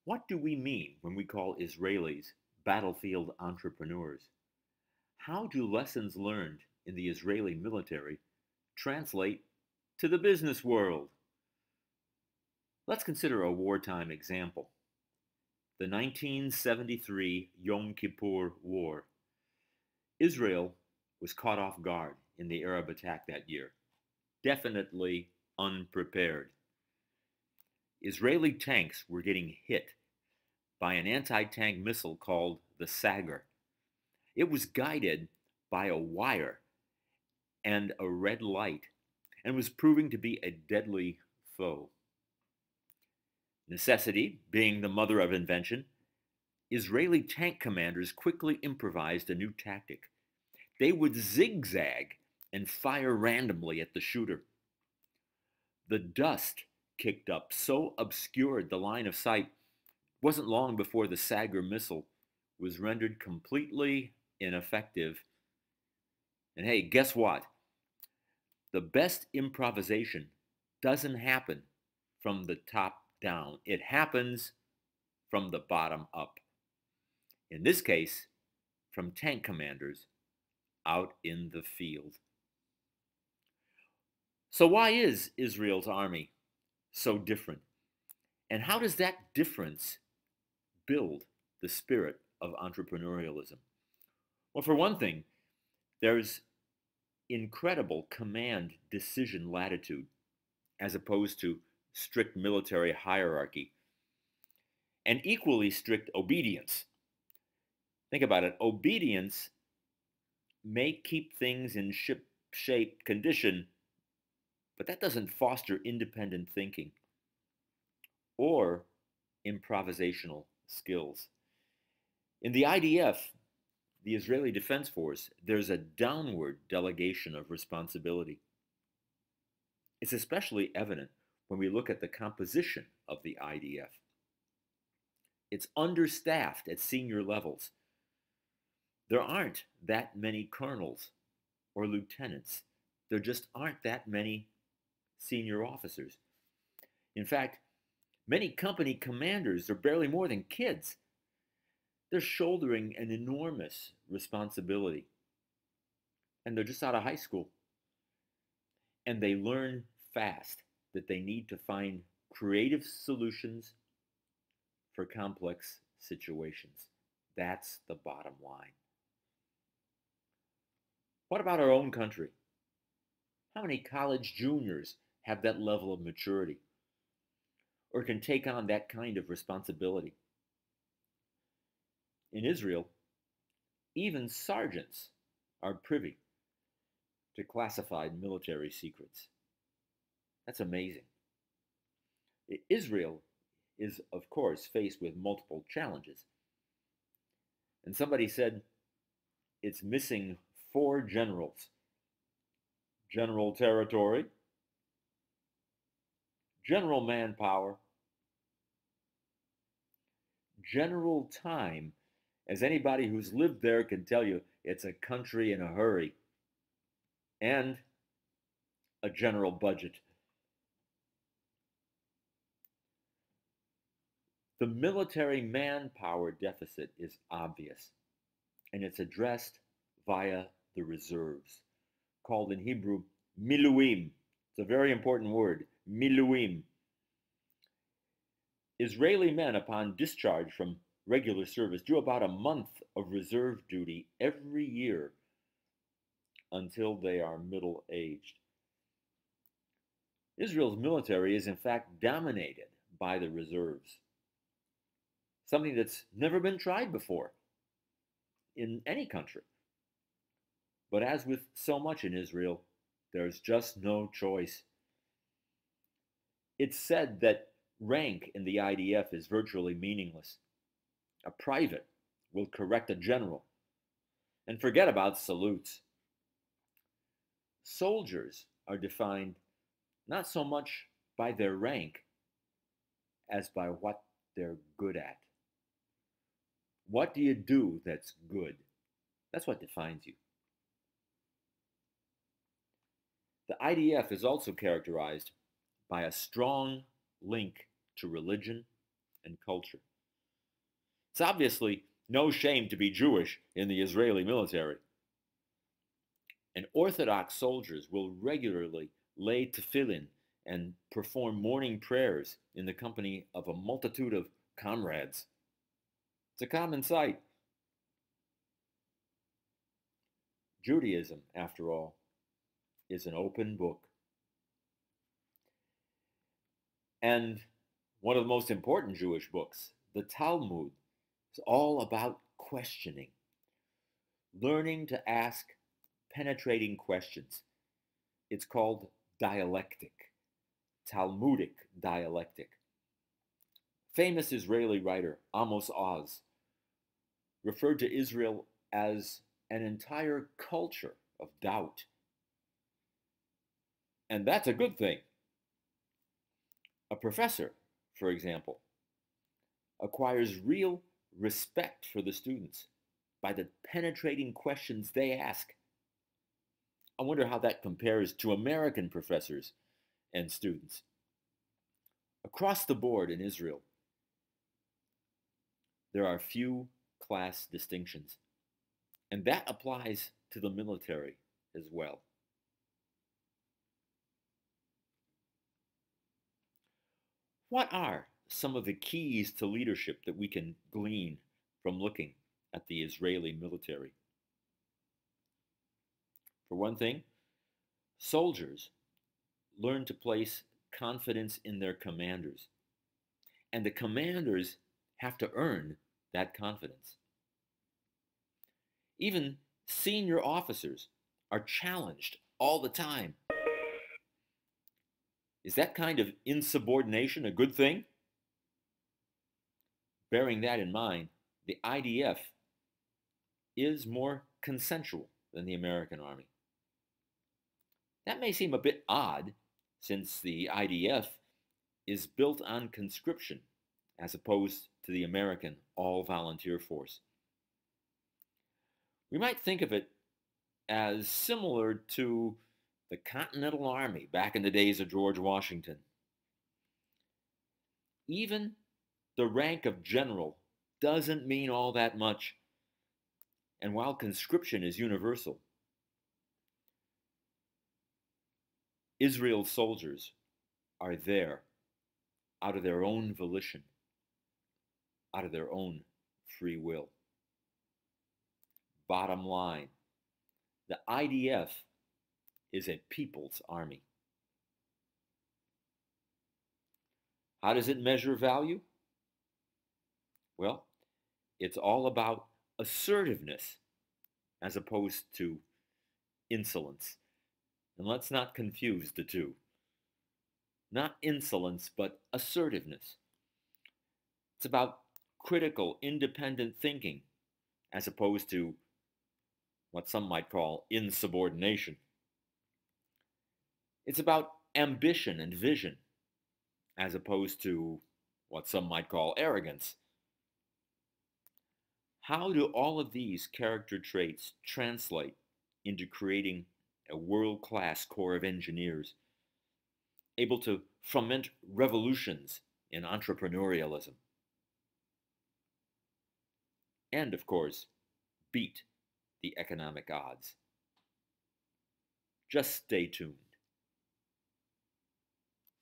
What do we mean when we call Israelis battlefield entrepreneurs? How do lessons learned in the Israeli military translate to the business world? Let's consider a wartime example. The 1973 Yom Kippur War. Israel was caught off guard in the Arab attack that year, definitely unprepared. Israeli tanks were getting hit by an anti-tank missile called the Sagar. It was guided by a wire and a red light and was proving to be a deadly foe. Necessity being the mother of invention, Israeli tank commanders quickly improvised a new tactic. They would zigzag and fire randomly at the shooter. The dust kicked up so obscured the line of sight, it wasn't long before the Sagar missile was rendered completely ineffective. And hey, guess what? The best improvisation doesn't happen from the top down. It happens from the bottom up. In this case, from tank commanders out in the field. So why is Israel's army so different? And how does that difference build the spirit of entrepreneurialism? Well, for one thing, there's incredible command decision latitude as opposed to strict military hierarchy and equally strict obedience. Think about it. Obedience may keep things in ship-shape condition, but that doesn't foster independent thinking or improvisational skills. In the IDF, the Israeli Defense Force, there's a downward delegation of responsibility. It's especially evident when we look at the composition of the IDF. It's understaffed at senior levels. There aren't that many colonels or lieutenants. There just aren't that many senior officers. In fact, many company commanders are barely more than kids. They're shouldering an enormous responsibility. And they're just out of high school. And they learn fast that they need to find creative solutions for complex situations. That's the bottom line. What about our own country? How many college juniors have that level of maturity or can take on that kind of responsibility? In Israel, even sergeants are privy to classified military secrets. That's amazing. Israel is, of course, faced with multiple challenges. And somebody said it's missing 4 generals: general territory, general manpower, general time. As anybody who's lived there can tell you, it's a country in a hurry, and a general budget. The military manpower deficit is obvious, and it's addressed via the reserves, called in Hebrew miluim. It's a very important word, miluim. Israeli men, upon discharge from regular service, do about a month of reserve duty every year until they are middle-aged. Israel's military is in fact dominated by the reserves, something that's never been tried before in any country. But as with so much in Israel, there's just no choice. It's said that rank in the IDF is virtually meaningless. A private will correct a general, and forget about salutes. Soldiers are defined not so much by their rank as by what they're good at. What do you do that's good? That's what defines you. The IDF is also characterized by a strong link to religion and culture. It's obviously no shame to be Jewish in the Israeli military. And Orthodox soldiers will regularly lay tefillin and perform morning prayers in the company of a multitude of comrades. It's a common sight. Judaism, after all, is an open book. And one of the most important Jewish books, the Talmud, is all about questioning, learning to ask penetrating questions. It's called dialectic, Talmudic dialectic. Famous Israeli writer Amos Oz referred to Israel as an entire culture of doubt. And that's a good thing. A professor, for example, acquires real respect for the students by the penetrating questions they ask. I wonder how that compares to American professors and students. Across the board in Israel, there are few class distinctions, and that applies to the military as well. What are some of the keys to leadership that we can glean from looking at the Israeli military? For one thing, soldiers learn to place confidence in their commanders, and the commanders have to earn that confidence. Even senior officers are challenged all the time. Is that kind of insubordination a good thing? Bearing that in mind, the IDF is more consensual than the American Army. That may seem a bit odd, since the IDF is built on conscription as opposed to the American all-volunteer force. We might think of it as similar to the Continental Army back in the days of George Washington. Even the rank of general doesn't mean all that much. And while conscription is universal, Israel's soldiers are there out of their own volition, out of their own free will. Bottom line, the IDF is a people's army. How does it measure value? Well, it's all about assertiveness as opposed to insolence. And let's not confuse the two. Not insolence, but assertiveness. It's about critical, independent thinking as opposed to what some might call insubordination. It's about ambition and vision as opposed to what some might call arrogance. How do all of these character traits translate into creating a world-class corps of engineers able to foment revolutions in entrepreneurialism? And, of course, beat the economic odds. Just stay tuned.